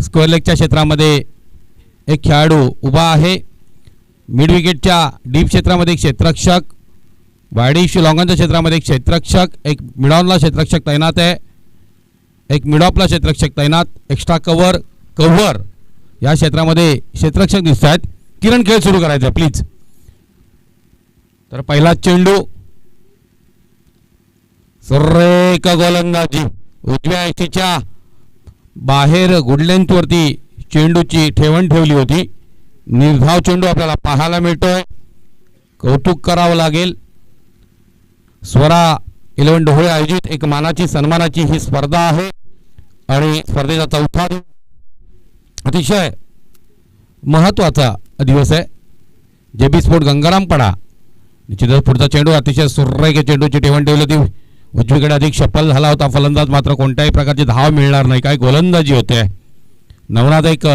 Square लेगच्या क्षेत्रामध्ये एक खेळाडू उभा आहे. मिड विकेटच्या डीप क्षेत्रामध्ये एक क्षेत्ररक्षक, वाईडिश लॉंगॉनच्या क्षेत्रामध्ये एक क्षेत्ररक्षक, एक मिडऑनला क्षेत्ररक्षक तैनात आहे, एक मिडऑफला क्षेत्ररक्षक तैनात, एक्स्ट्रा कव्हर या क्षेत्रामध्ये क्षेत्ररक्षक दिसत आहेत. किरण खेळ सुरू करायचा प्लीज. तर पहिला चेंडू, सुरेख गोलंदाजी, उजव्या ऐशीच्या बाहेर गुडलेंथवरती चेंडूची ठेवण ठेवली होती. निर्धाव चेंडू आपल्याला पाहायला मिळतोय. कौतुक करावं लागेल. स्वरा 11 ढोळे आयोजित एक मानाची सन्मानाची ही स्पर्धा आहे आणि स्पर्धेचा चौथा अतिशय महत्त्वाचा दिवस आहे. जेबी स्पोर्ट गंगारामपाडा निश्चितच पुढचा चेंडू अतिशय सुरेख चेंडूची ठेवण ठेवली होती. उजवीकडे अधिक शफल झाला होता फलंदाज, मात्र कोणत्याही प्रकारची धाव मिळणार नाही. काय गोलंदाजी होते. नवनाथ एक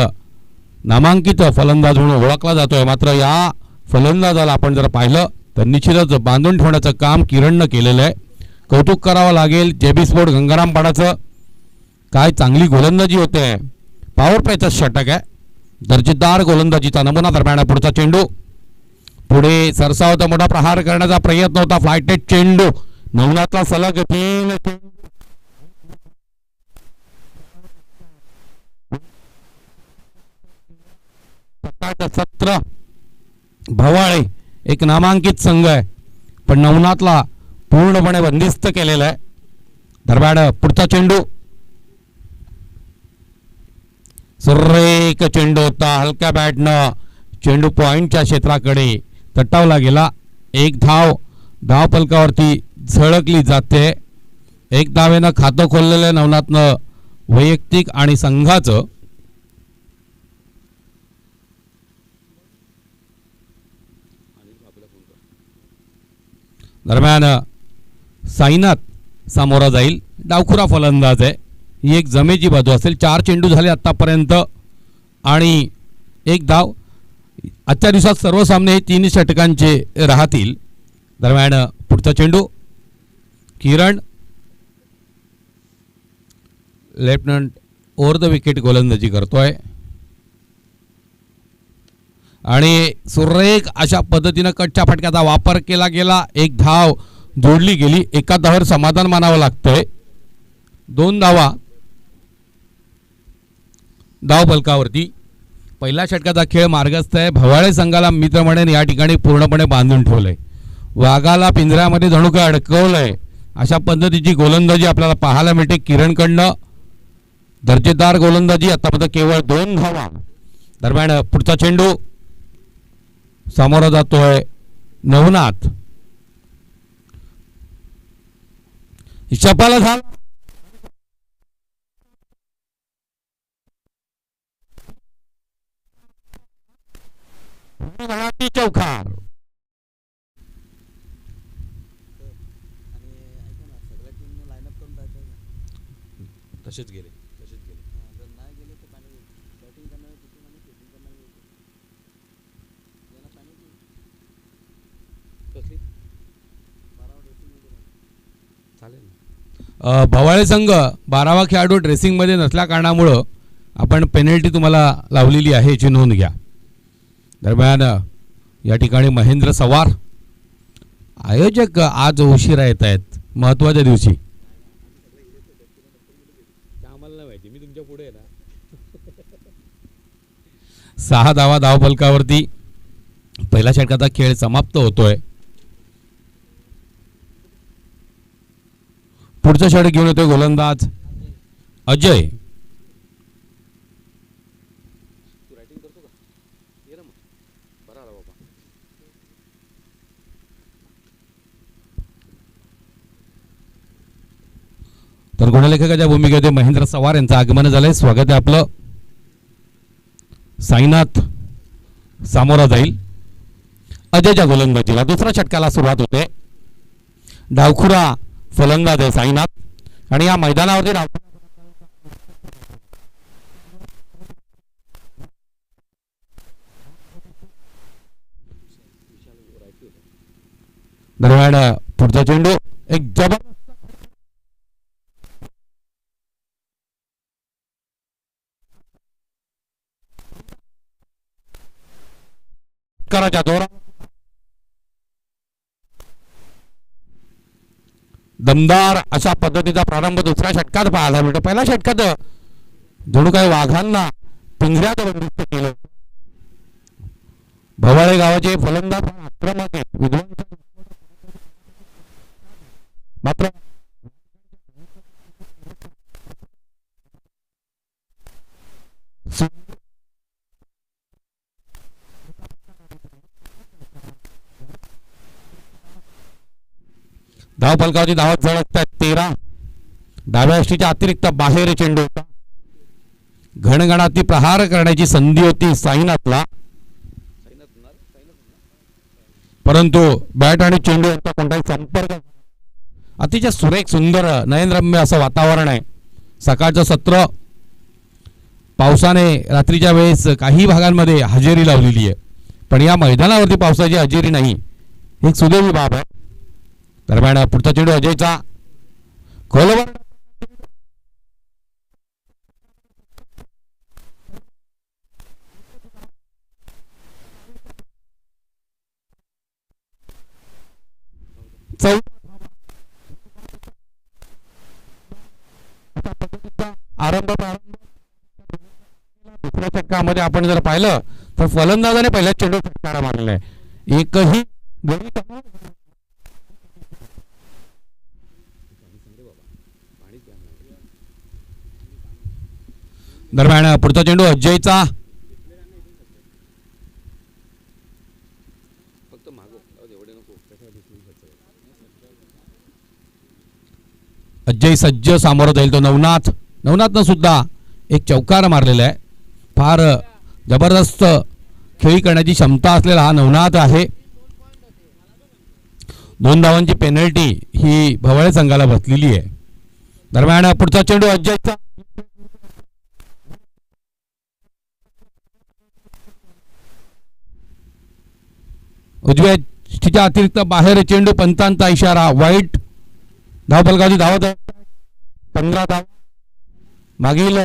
नामांकित फलंदाज म्हणून ओळखला जातोय, मात्र या फलंदाजाला आपण जर पाहिलं तर निश्चितच बांधून ठेवण्याचं काम किरणनं केलेलं आहे. कौतुक करावं लागेल जेबी स्पोर्ट गंगारामपाडाचं. काय चांगली गोलंदाजी होते. पॉवर प्लेचा षटक आहे. दर्जेदार गोलंदाजीचा नमुना. दरम्यान पुढचा चेंडू पुढे सरसावता मोठा प्रहार करण्याचा प्रयत्न होता. फ्लायटेड चेंडू नवनाथला सलग 3 सत्र. भवाळे एक नामांकित संघ आहे, पण नवनाथला पूर्णपणे बंदिस्त केलेला आहे. दरम्यान पुढचा चेंडू, सुरेख चेंडू होता. हलक्या बॅटनं चेंडू पॉइंटच्या क्षेत्राकडे तटावला गेला. एक धाव फलकावरती झळकली जाते. एक धावेनं खातं खोललेलं नवनाथनं वैयक्तिक आणि संघाचं. दरम्यान साईनाथ सामोरा जाईल. डावखुरा फलंदाज आहे. ही एक जमेची बाजू असेल. 4 चेंडू झाले आतापर्यंत आणि एक धाव. आजच्या दिवसात सर्व सामने 3 षटकांचे राहतील. दरम्यान पुढचा चेंडू, किरण लेफ्टनंट ओव्हर द विकेट गोलंदाजी करतोय आणि सुरेख अशा पद्धतीनं कटच्या फटक्याचा वापर केला गेला. एक धाव जोडली गेली. एका धावावर समाधान मानावं लागतंय. 2 धावा धाव फलकावरती. पहिल्या षटकाचा खेळ मार्गस्थ आहे. भवाळे संघाला मित्र म्हणून या ठिकाणी पूर्णपणे बांधून ठेवलंय. वाघाला पिंजऱ्यामध्ये जणू काय अडकवलंय अशा पद्धतीची गोलंदाजी आपल्याला पाहायला मिळते किरणकडनं. दर्जेदार गोलंदाजी. आतापर्यंत केवळ 2 धावा. दरम्यान पुढचा चेंडू सामोरा जातोय नवनाथ. शपाला झाला. चौकार. तसेच गेले. भवाळे संघ 12वा खेळाडू ड्रेसिंगमध्ये नसल्या कारणामुळं आपण पेनल्टी तुम्हाला लावलेली आहे, याची नोंद घ्या. दरम्यान या ठिकाणी महेंद्र सवार आयोजक आज उशिरा येत आहेत महत्त्वाच्या दिवशी. आम्हाला नाही माहिती, मी तुमच्या पुढे आहे ना. 6 धावा धावफलकावरती. पहिल्या षटकाचा खेळ समाप्त होतोय. पुढचं षटक घेऊन येतोय गोलंदाज अजय. तर गुणलेखकाच्या भूमिकेमध्ये महेंद्र सवार यांचं आगमन झालंय. स्वागत आहे आपलं. साईनाथ सामोरा जाईल अजयच्या गोलंदाजीला. दुसऱ्या षटकाला सुरुवात होते. डावखुरा फलंदाज आहे साईनाथ आणि या मैदानावरती दरम्यान पुढचा चेंडू एक जबरदस्त षटकाराच्या जोरा दमदार अशा पद्धतीचा प्रारंभ दुसऱ्या षटकात पाहायला मिळतो. पहिल्या षटकात जणू काही वाघांना पिंजऱ्यात बंदिस्त केलं. भवाळे गावाचे फलंदाज आक्रमक आहेत, विध्वंस मात्र धाव फलकावरती धावत झळकतात 13. डाव्या यष्टीच्या अतिरिक्त बाहेर चेंडू होता. घणघणाती प्रहार करण्याची संधी होती साईनाथला, परंतु बॅट आणि चेंडू यांचा कोणताही संपर्क. अतिशय सुरेख सुंदर नयनरम्य असं वातावरण आहे. सकाळचं सत्र पावसाने रात्रीच्या वेळेस काही भागांमध्ये हजेरी लावलेली आहे, पण या मैदानावरती पावसाची हजेरी नाही, एक सुदैवी बाब आहे. दरम्यान पुढचा चेंडू अजयचा खोलवर आरंभ दुसऱ्या षटकामध्ये आपण जर पाहिलं तर फलंदाजाने पहिल्या चेंडू फटकारा मारलेला आहे. एकही गडी दरम्यान पुढचा चेंडू अजयचा अजय सज्ज सामोरं जाईल तो नवनाथनं सुद्धा एक चौकार मारलेला आहे. फार जबरदस्त खेळी करण्याची क्षमता असलेला हा नवनाथ आहे. 2 धावांची पेनल्टी ही भवाळे संघाला बसलेली आहे. दरम्यान पुढचा चेंडू अजयचा उजव्या यष्टीच्या अतिरिक्त बाहेर चेंडू, पंचांचा इशारा, वाईट. धाव फलकावरती धावत 15 धाव. मागील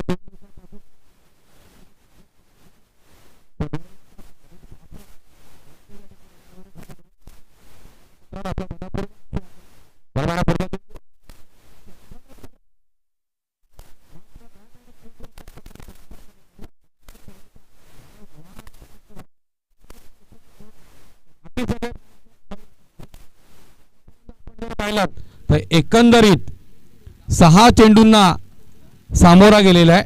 पाहिलात तर एकंदरीत 6 चेंडूंना सामोरा गेलेला आहे.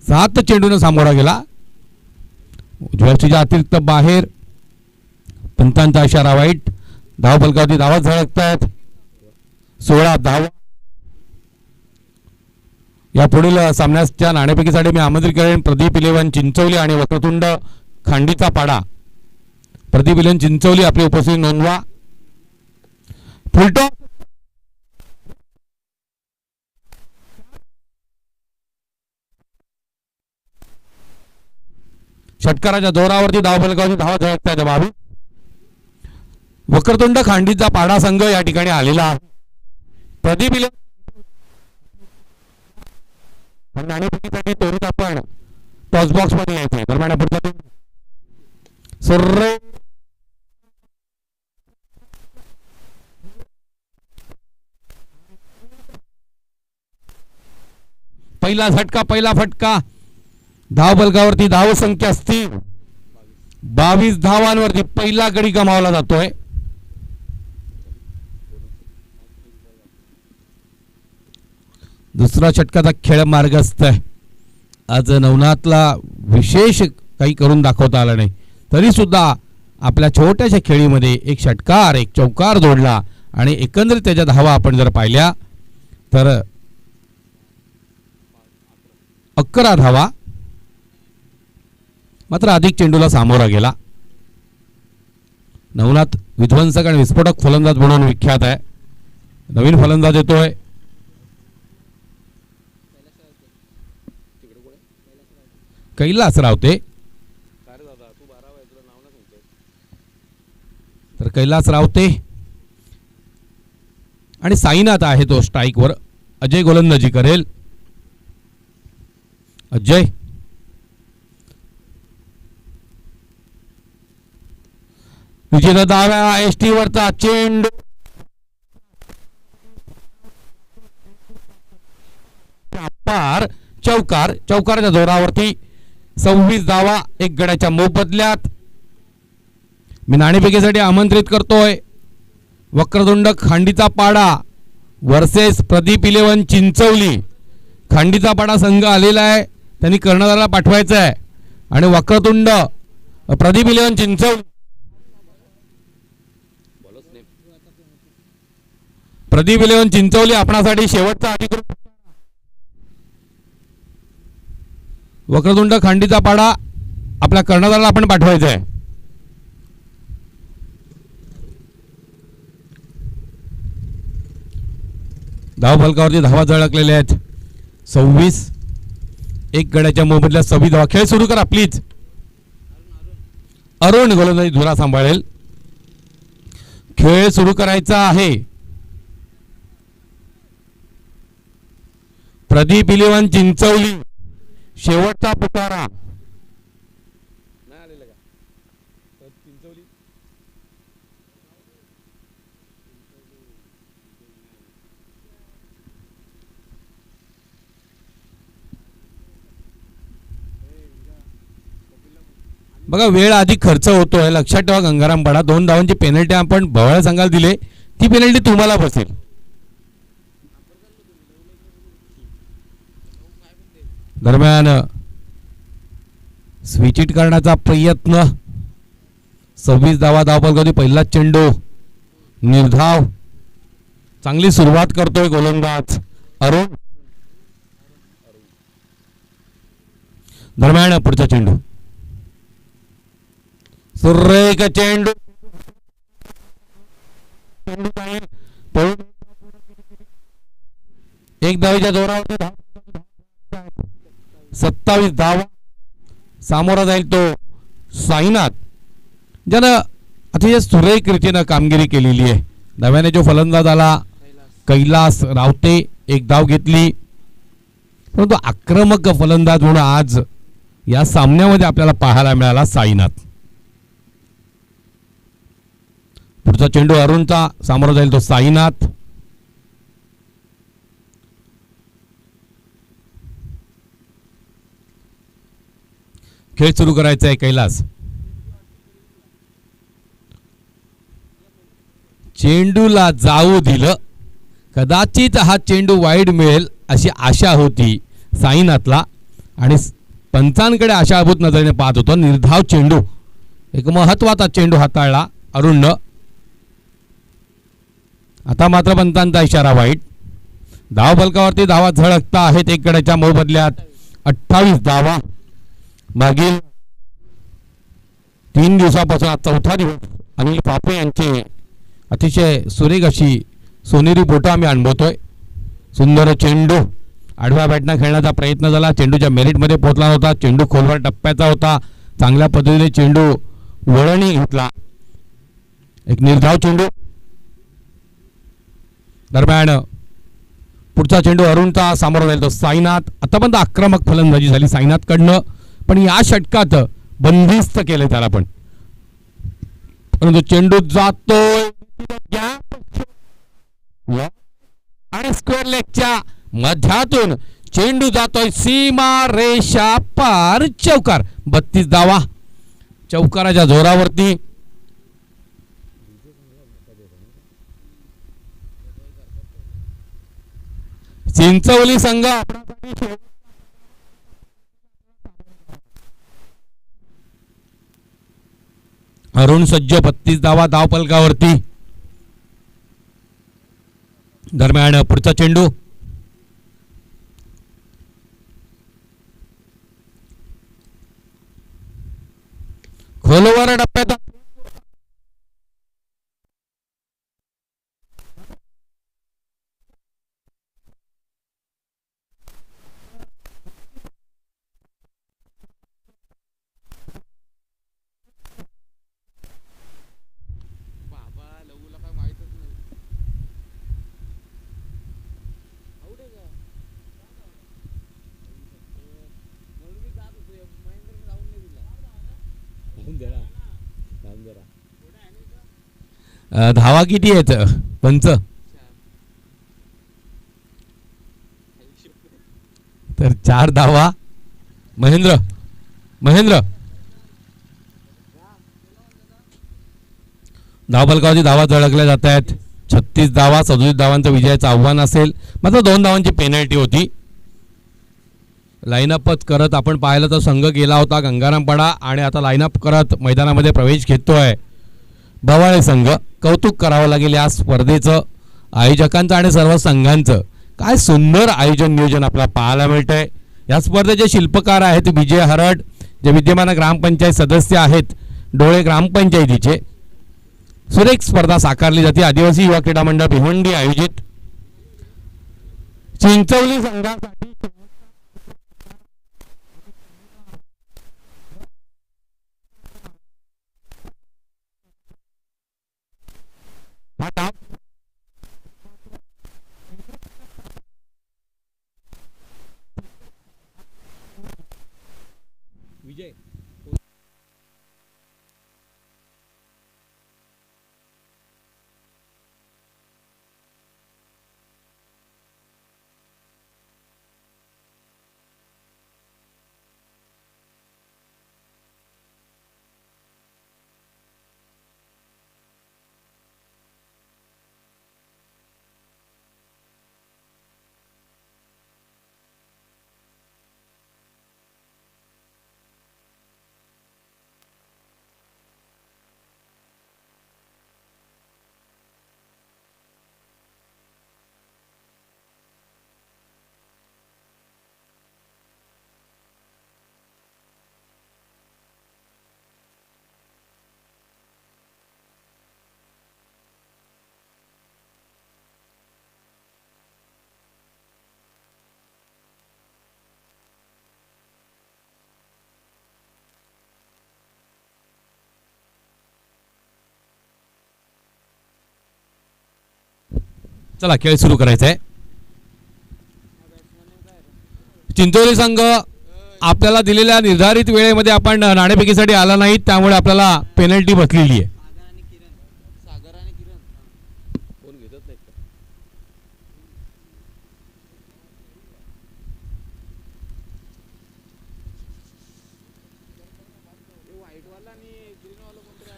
7 चेंडूंना सामोरा गेला. उजव्या अतिरिक्त बाहेर, पंचांचा इशारा, वाईट. धाव फलकावरती धावा झळकतायत 16 धावा. या पुढील सामन्याच्या नाणेफेकीसाठी मी आमंत्रित करेन प्रदीप 11 चिंचवली आणि वक्रतुंड खांडीचा पाडा. प्रदीप 11 चिंचवली आपली उपस्थिती नोंदवा. फुलटॉस षटकाराच्या जोरावरती धाव फलकावरती धावा झळकतायत 22. वक्रतुंड खांडीचा पाडा संघ या ठिकाणी आलेला आहे. प्रदीप 11 नाणेफेकीसाठी त्वरित आपण टॉस बॉक्स मध्ये यायचंय. दरम्यान पुढचा सर्रे पहिला झटका, पहिला फटका. धाव फलकावरती धाव संख्या स्थिर 22 धावांवरती पहिला गडी गमावला जातोय. दुसरा षटकाचा खेळ मार्गस्थ आहे. आज नवनाथला विशेष काही करून दाखवता आलं नाही, तरी सुद्धा आपल्या छोट्याशा खेळीमध्ये एक षटकार, एक चौकार जोडला आणि एकंदरीत त्याच्या धावा आपण जर पाहिल्या तर 11 धावा. मात्र अधिक चेंडूला सामोरा गेला. नवनाथ विध्वंसक आणि विस्फोटक फलंदाज म्हणून विख्यात आहे. नवीन फलंदाज येतोय कैलास रावते. तर कैलास रावते आणि साईनाथ आहे तो स्ट्राईकवर. अजय गोलंदाजी करेल. अजय विजेता डाव्या एसटी वरचा चेंडू पार चौकार. चौकाराच्या जोरावरती 26 धावा 1 गड्याच्या मोबदल्यात. मी नाणेफेकीसाठी आमंत्रित करतोय वक्रतुंड खांडीचा पाडा वर्सेस प्रदीप 11 चिंचवली. खांडीचा पाडा संघ आलेला आहे, त्यांनी कर्णधाराला पाठवायचं आहे आणि वक्रतुंड प्रदीप 11 चिंचवली. प्रदीप 11 चिंचवली आपणासाठी शेवटचा अधिकृत. वक्रतुंड खांडीचा पाडा आपल्या कर्णधाराला आपण पाठवायचा आहे. धाव फलकावरती धावा झळकलेल्या आहेत. 26 1 गड्याच्या मोबदल्यात 26 धावा. खेळ सुरू करा प्लीज. अरुण गोलंदाजी धुरा सांभाळेल. खेळ सुरू करायचा आहे. प्रदीप 11 चिंचवली शेवटचा पुकारा. बघा वेळ अधिक खर्च होतोय, लक्षात ठेवा गंगाराम पाडा. 2 धावांची पेनल्टी आपण भवळ्या संघाला दिले, ती पेनल्टी तुम्हाला बसेल. दरम्यान स्विच हिट करण्याचा प्रयत्न. 26 धावा धावफलकावरती पहिला चेंडू निर्धाव. चांगली सुरुवात करतोय गोलंदाज अरुण. दरम्यान पुढचा चेंडू सुरेख चेंडू. एक धावेच्या जोरावर 27 धावा. सामोरा जाईल तो साईनाथ, ज्यानं अतिशय सुरेख रीतीनं कामगिरी केलेली आहे. नव्याने जो फलंदाज आला कैलास रावते 1 धाव घेतली, परंतु आक्रमक फलंदाज म्हणून आज या सामन्यामध्ये आपल्याला पाहायला मिळाला साईनाथ. पुढचा चेंडू अरुणचा, सामोरा जाईल तो साईनाथ. खेळ सुरू करायचा आहे कैलास. चेंडूला जाऊ दिलं. कदाचित हा चेंडू वाईड मिळेल अशी आशा होती साईनाथला आणि पंचांकडे आशाभूत नजरेने पाहत होतो. निर्धाव चेंडू, एक महत्वाचा चेंडू हाताळला अरुणनं. आता मात्र पंचांचा इशारा वाईट. धाव फलकावरती धावा झळकता आहेत 1 गड्याच्या मोबदल्यात. 28 धावा. मागील 3 दिवसापासून आज 4था दिवस अनिल पापे यांचे अतिशय सुरेख अशी सोनेरी बोटं आम्ही अनुभवतोय. सुंदर चेंडू आडव्या बॅटनं खेळण्याचा प्रयत्न झाला. चेंडूच्या मेरिटमध्ये पोहोचला नव्हता. चेंडू खोलवर टप्प्याचा होता. चांगल्या पद्धतीने चेंडू वळणी घेतला. एक निर्धाव चेंडू. दरम्यान पुढचा चेंडू अरुणचा, सामोरा जाईल तो साईनाथ. आतापर्यंत आक्रमक फलंदाजी झाली साईनाथकडनं, पण या षटकात बंदिस्त केले त्याला. पण परंतु चेंडू जातोय आणि स्क्वेअर लेगच्या मध्यातून चेंडू जातोय सीमा रेषा पार. चौकार. 32 धावा चौकाराच्या जोरावरती. चिंचवली संघ अरुण सज्ज 32 धावा धावफलकावरती. दरम्यान पुढचा चेंडू खोलवर टप्प्यात. धावा किती आहेत पंच? तर 4 धावा. महेंद्र महेंद्र धावफलकावरती धावा झळकल्या जात आहेत. 36 धावा, 37 धावांचं विजयाचं आव्हान असेल. मात्र 2 धावांची पेनल्टी होती. लाईनअपच करत आपण पाहिलं तर संघ गेला होता गंगारामपाडा आणि आता लाईनअप करत मैदानामध्ये प्रवेश घेतोय भवाळे संघ. कौतुक करावं लागेल या स्पर्धेचं, आयोजकांचं आणि सर्व संघांचं. काय सुंदर आयोजन नियोजन आपल्याला पाहायला मिळतंय. या स्पर्धेचे शिल्पकार आहेत विजय हरड, जे विद्यमान ग्रामपंचायत सदस्य आहेत डोळे ग्रामपंचायतीचे. सुरेख स्पर्धा साकारली जाते. आदिवासी युवा क्रीडा मंडळ भिवंडी आयोजित. चिंचवली संघासाठी विजय चला खेळ सुरू करायचा आहे. चिंचोली संघ आपल्याला दिलेल्या निर्धारित वेळेमध्ये आपण नाणेफेकीसाठी आला नाही, त्यामुळे आपल्याला पेनल्टी बसलेली आहे.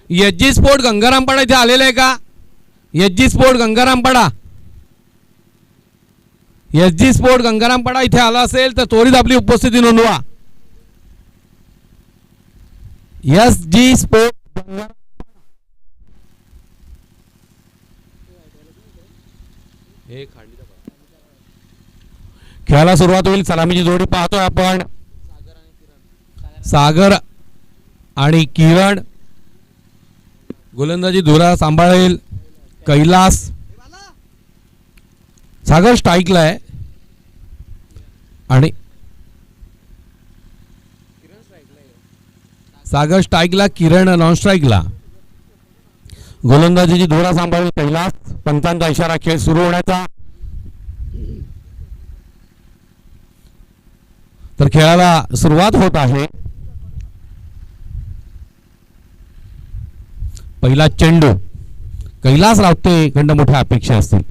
एसजी स्पोर्ट गंगारामपाडा इथे आलेला आहे का? एसजी स्पोर्ट गंगारामपाडा, एसजी स्पोर्ट गंगारामपाडा इथे आला असेल तर त्वरित आपली उपस्थिती नोंदवा. एसजी स्पोर्ट खेळाला सुरुवात होईल. सलामीची जोडी पाहतोय आपण. सागर आणि किरण. गोलंदाजी धुरा सांभाळेल कैलास. सागर स्ट्राईकला आहे आणि सागर स्ट्राईकला, किरण नॉन स्ट्राईकला. गोलंदाजीची धुरा सांभाळेल कैलास. पंचांचा इशारा खेळ सुरू होण्याचा. तर खेळाला सुरुवात होत आहे. पहिला चेंडू कैलास रावते खंड मोठ्या अपेक्षा असतील.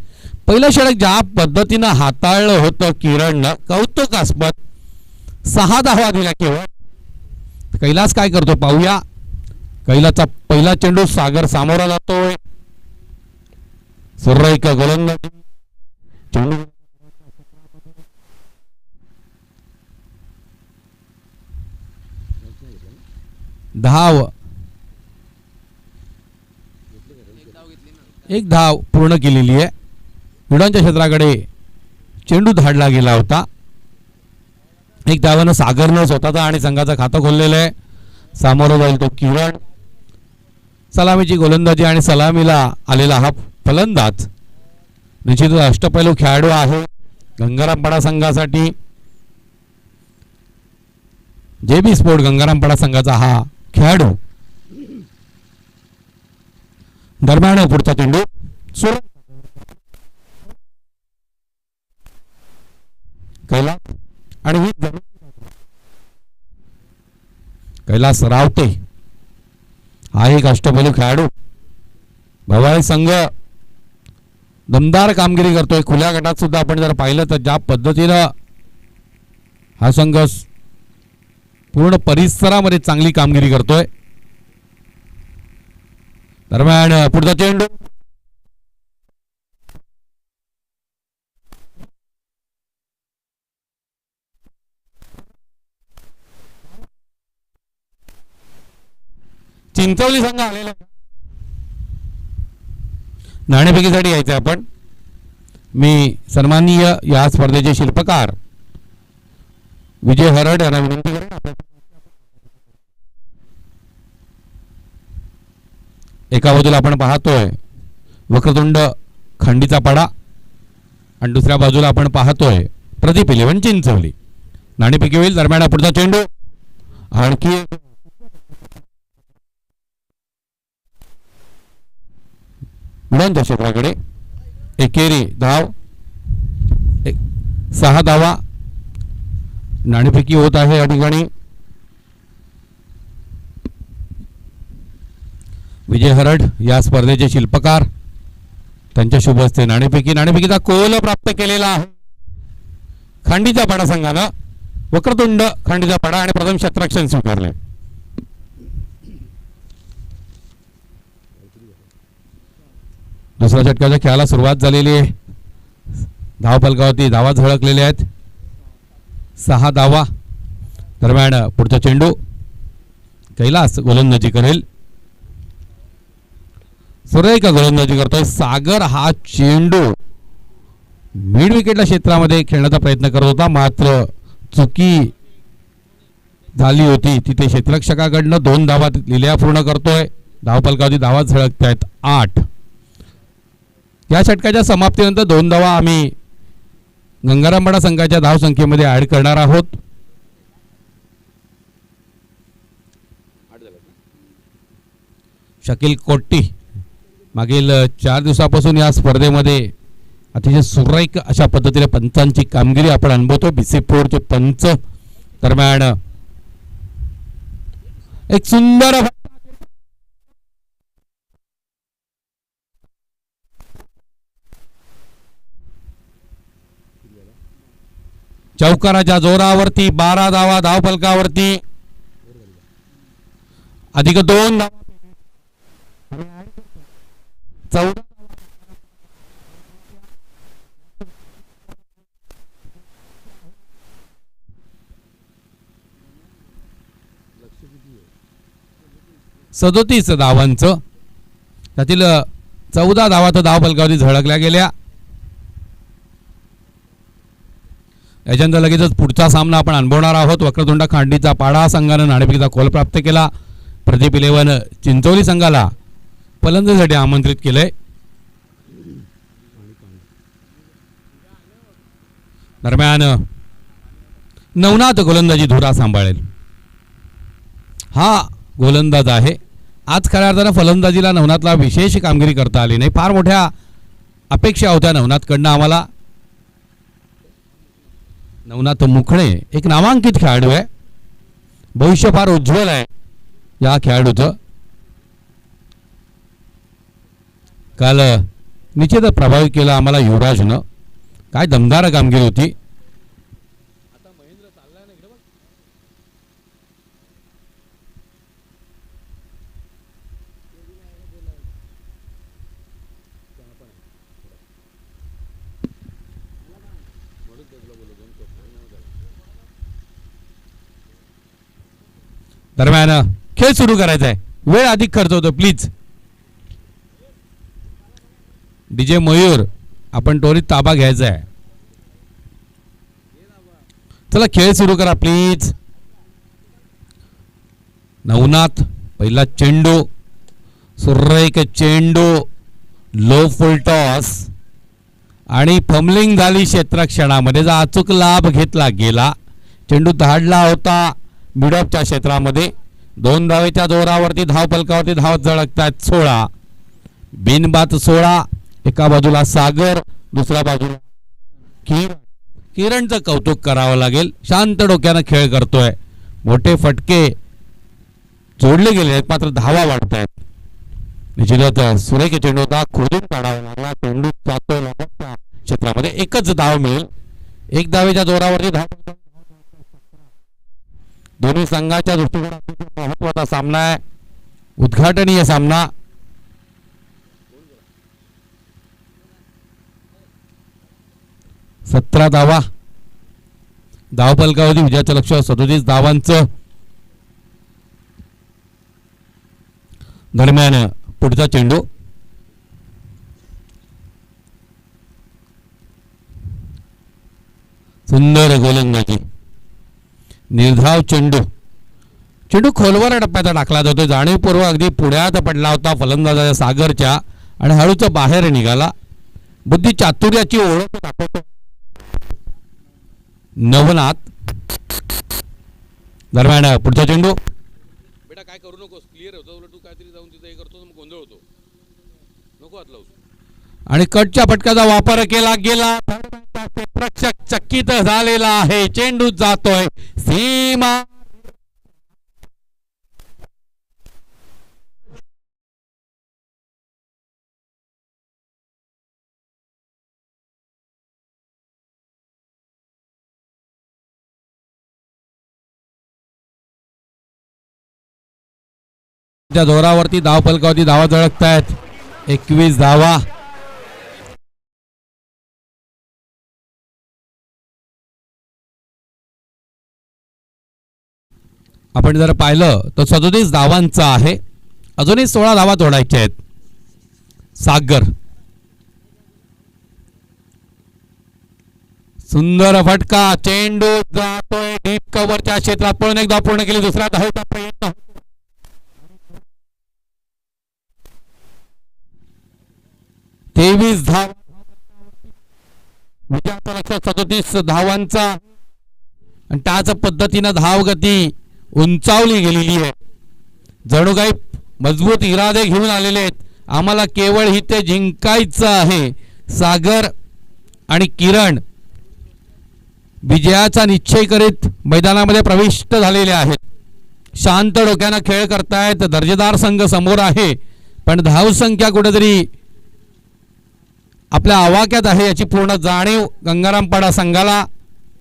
पहिलं षटक ज्या पद्धतीनं हाताळलं होतं किरणनं, कौतुकास्पद. 6 धावा दिल्या केवळ. कैलास काय करतो पाहूया. कैलासचा पहिला चेंडू सागर सामोरा जातोय. सुरेख गोलंदाजी. चेंडू धाव, एक धाव पूर्ण केलेली आहे. विडांच्या क्षेत्राकडे चेंडू धाडला गेला होता. एक धावानं सागरनं स्वतःचा आणि संघाचं खातं खोललेलं आहे. सामोरं जाईल तो किरण. सलामीची गोलंदाजी आणि सलामीला आलेला हा फलंदाज निश्चितच अष्टपैलू खेळाडू आहे गंगारामपाडा संघासाठी. जेबी स्पोर्ट गंगारामपाडा संघाचा हा खेळाडू. दरम्यान पुढचा चेंडू कैलास आणि कैलास रावते हा एक अष्टपैलू खेळाडू. भवानी संघ दमदार कामगिरी करतोय. खुल्या गटात सुद्धा आपण जर पाहिलं तर ज्या पद्धतीनं हा संघ पूर्ण परिसरामध्ये चांगली कामगिरी करतोय. दरम्यान पुढचा चेंडू चिंचवली संघ आलेला नाणेफेकीसाठी यायचं. आपण मी सन्माननीय या स्पर्धेचे शिल्पकार विजय हरड यांना विनंती करेन. एका बाजूला आपण पाहतोय वक्रतुंड खंडीचा पाडा आणि दुसऱ्या बाजूला आपण पाहतोय प्रदीप 11 चिंचवली. नाणेफेकी होईल. दरम्यान पुढचा चेंडू आणखी मुलांच्या क्षेत्राकडे. एकेरी धाव 6 धावा. नाणेफेकी होत आहे या ठिकाणी. विजय हरड या स्पर्धेचे शिल्पकार त्यांच्या शुभ हस्ते नाणेफेकीचा कोल प्राप्त केलेला आहे खंडीचा पाडा संघानं. वक्रतुंड खंडीचा पाडा आणि प्रथम क्षेत्ररक्षण स्वीकारले. दुसऱ्या षटकाच्या खेळाला सुरुवात झालेली आहे. धावफलकावरती धावा झळकलेल्या आहेत. 6 धावा. दरम्यान पुढचा चेंडू कैलास गोलंदाजी करेल. सुरेख गोलंदाजी करतोय सागर. हा चेंडू मिड विकेटला क्षेत्रामध्ये खेळण्याचा प्रयत्न करत होता, मात्र चुकी झाली होती तिथे. क्षेत्ररक्षकाकडनं 2 धावा लिहिल्या पूर्ण करतोय. धावफलकावरती धावा झळकत आहेत 8. या षटकाच्या समाप्तीनंतर 2 धावा आम्ही गंगारामपाडा संघाच्या धावसंख्येमध्ये ऍड करणार आहोत. शकील कोट्टी मागील 4 दिवसापासून या स्पर्धेमध्ये अतिशय सुरेख अशा पद्धतीने पंचांची कामगिरी आपण अनुभवतो. बिसेपोरचे पंच. दरम्यान एक सुंदर चौकाराच्या जोरावरती 12 धावा धावफलकावरती. अधिक 2 धावा. 14 37 धावांचं त्यातील 14 धावा तर धावफलकावरती झळकल्या गेल्या. याच्यानंतर लगेचच पुढचा सामना आपण अनुभवणार आहोत. वक्रतुंड खंडीचा पाडा संघानं नाणेफेकीचा कोल प्राप्त केला. प्रदीप 11 चिंचोली संघाला फलंदाजीसाठी आमंत्रित केलंय. दरम्यान नवनाथ गोलंदाजी धुरा सांभाळेल. हा गोलंदाज आहे. आज खऱ्या अर्थानं फलंदाजीला नवनाथला विशेष कामगिरी करता आली नाही. फार मोठ्या अपेक्षा होत्या नवनाथकडनं आम्हाला. नवनाथ मुखणे एक नामांकित खेळाडू आहे. भविष्य फार उज्ज्वल आहे या खेळाडूचं. काल निश्चितच प्रभावित केलं आम्हाला युवराजनं. काय दमदार कामगिरी होती. दरम्यान खेळ सुरू करायचा आहे. वेळ अधिक खर्च होतो. प्लीज डीजे मयूर आपण त्वरित ताबा घ्यायचा आहे. चला खेळ सुरू करा प्लीज. नवनाथ पहिला चेंडू. सुरेख चेंडू. लो फुल टॉस आणि फमलिंग झाली क्षेत्ररक्षणामध्ये. अचूक लाभ घेतला गेला. चेंडू धाडला होता मिडऑफच्या क्षेत्रामध्ये. 2 धावेच्या जोरावरती धावफलकावरती धाव झळकतायत 16. बिनबाद 16. एका बाजूला सागर, दुसऱ्या बाजूला किरणचं कौतुक करावं लागेल. शांत डोक्यानं खेळ करतोय. मोठे फटके जोडले गेले आहेत मात्र धावा वाढत आहेत. निश्चितच सुरेख चेंडू होता, खोदून काढावा लागला, चेंडू जातोय लगतच्या क्षेत्रामध्ये, एकच धाव मिळेल. एक धावेच्या जोरावरती धाव. दोन्ही संघाच्या दृष्टिकोनातून महत्वाचा सामना आहे, उद्घाटनीय सामना. सतरा धावा धावफलकावधी विजयाचं लक्ष 37 धावांचं. दरम्यान पुढचा चेंडू सुंदर गोलंदाजी, निर्धाव चेंडू. चेंडू खोलवर टप्प्यात टाकला जातो, जाणीवपूर्वक अगदी पुढ्यात पडला होता फलंदाजाच्या सागरच्या आणि हळूच बाहेर निघाला. बुद्धी चातुर्याची ओळख दाखवतो नवनाथ. दरम्यान पुढचा चेंडू. बेटा काय करू नकोस, क्लिअर होतं, उलट तू काहीतरी जाऊन तिथे हे करतो मग गोंधळ होतो, नको हात लावूस. आणि कटच्या फटक्याचा वापर केला गेला, प्रेक्षक चकित झालेला आहे. चेंडू जातोय सीमा त्या जोरावरती धावफलकावरती धावा झळकतायत. 21 धावा. आपण जर पाहिलं तर 37 धावांचा आहे, अजूनही 16 धावा तोडायच्या आहेत. सागर सुंदर फटका, चेंडू जातोय डीप कव्हरच्या क्षेत्रात, पळून एक धाव पूर्ण केली. दुसरा धावेचा प्रयत्न. 23 धाव विजयाचा लक्ष 37 धावांचा. आणि त्याच पद्धतीनं धावगती उंचावली गेलेली आहे. जणू काही मजबूत इरादे घेऊन आलेले आहेत. आम्हाला केवळ इथे जिंकायचं आहे. सागर आणि किरण विजयाचा निश्चय करीत मैदानामध्ये प्रविष्ट झालेले आहेत. शांत डोक्यानं खेळ करतायत. दर्जेदार संघ समोर आहे, पण धावसंख्या कुठेतरी आपल्या आवाक्यात आहे याची पूर्ण जाणीव गंगारामपाडा संघाला.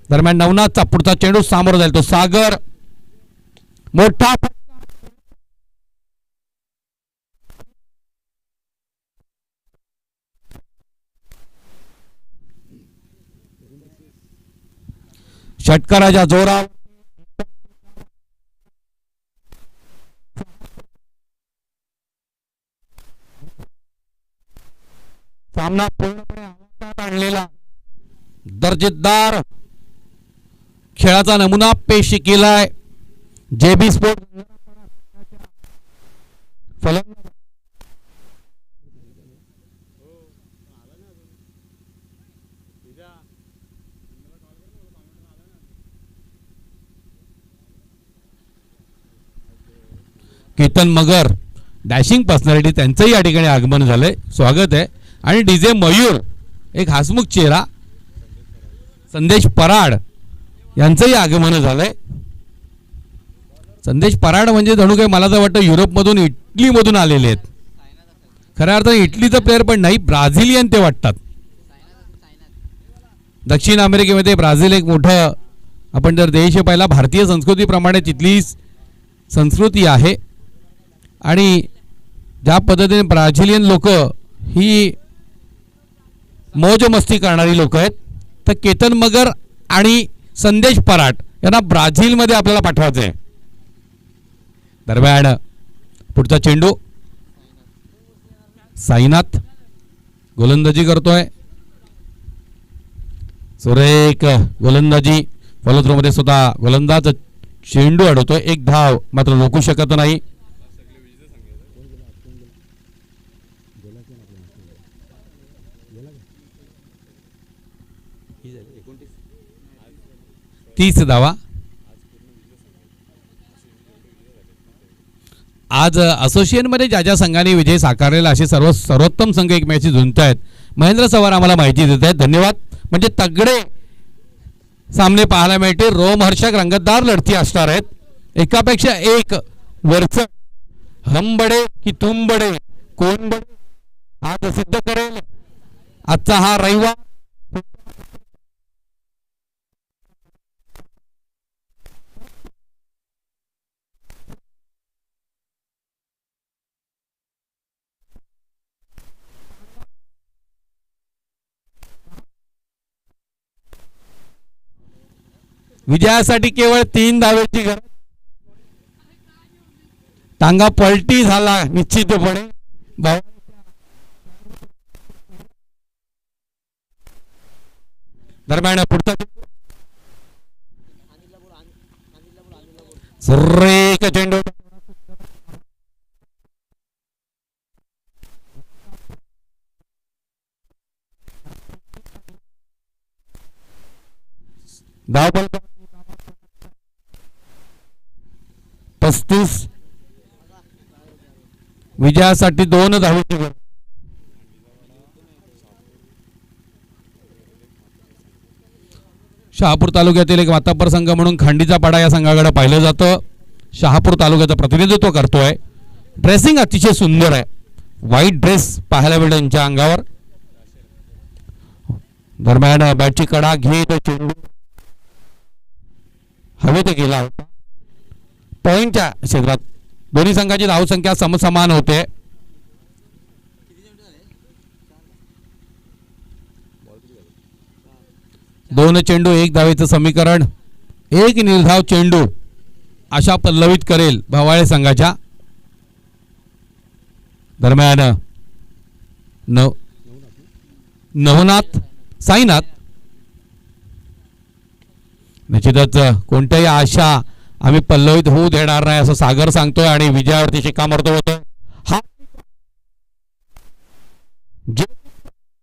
दरम्यान नवनाथचा पुढचा चेंडू सामोर जाईल, तो सागर. मोठा षटकाराच्या जोरावर सामना पूर्णपणे आवाक्यात आणलेला दर्जेदार खेळाचा नमुना पेश केलाय. जेबी स्पोर्ट फलंदाज केतन मगर, डॅशिंग पर्सनॅलिटी, त्यांचंही या ठिकाणी आगमन झालंय, स्वागत आहे. आणि डीजे मयूर, एक हसमुख चेहरा, संदेश पराड यांचंही आगमन झालंय. संदेश पराड म्हणजे जणू काही मला तर वाटतं युरोपमधून, इटलीमधून आलेले आहेत. खऱ्या अर्थाने इटलीचं प्लेअर पण नाही, ब्राझिलियन ते वाटतात. दक्षिण अमेरिकेमध्ये ब्राझील एक मोठं, आपण जर देश पाहिला, भारतीय संस्कृतीप्रमाणे तिथली संस्कृती आहे. आणि ज्या पद्धतीने ब्राझिलियन लोक ही मौज मस्ती करणारी लोक आहेत, तर केतन मगर आणि संदेश पराट यांना ब्राझीलमध्ये आपल्याला पाठवायचं आहे. दरम्यान पुढचा चेंडू साईनाथ गोलंदाजी करतोय. सुरेख गोलंदाजी, फॉलोथ्रोमध्ये स्वतः गोलंदाज चेंडू अडवतोय. एक धाव मात्र रोखू शकत नाही. तीस धावा. आज असोसिएशनमध्ये ज्या ज्या संघाने विजय साकारलेला असे सर्वोत्तम संघ एकमेकांशी झुंजत आहेत. महेंद्र सवार आम्हाला माहिती देत आहेत, धन्यवाद. म्हणजे तगडे सामने पाहायला मिळते, रोमहर्षक रंगतदार लढती असणार आहेत. एकापेक्षा एक वरच हंबडे की तुंबडे कोण बने आज सिद्ध करेल आजचा हा रविवार. विजयासाठी केवळ 3 धावेची गरज. टांगा पलटी झाला निश्चितपणे. दरम्यान पुढचा सुरेख चेंडू धावबल 35. विजयासाठी 2 धावेची गरज. शहापूर तालुक्यातील एक मातब्बर संघ म्हणून खांडीचा पाडा या संघाकडे पाहिलं जातं. शहापूर तालुक्याचं प्रतिनिधित्व करतोय. ड्रेसिंग अतिशय सुंदर आहे. व्हाईट ड्रेस पाहायला मिळेल त्यांच्या अंगावर. दरम्यान बॅटची कडा घेत चेंडू हवेत गेला होता. पॉइंटच्या क्षेत्रात दोन्ही संघाची धावसंख्या समसमान होते. दोन चेंडू 1 धावेचं समीकरण. 1 निर्धाव चेंडू आशा पल्लवित करेल भवाळे संघाच्या. दरम्यान नवनाथ साईनाथ निश्चितच कोणत्याही आशा आम्ही पल्लवित होऊ देणार नाही असं सागर सांगतोय आणि विजयावरती शिक्कामोर्तब होतोय. हा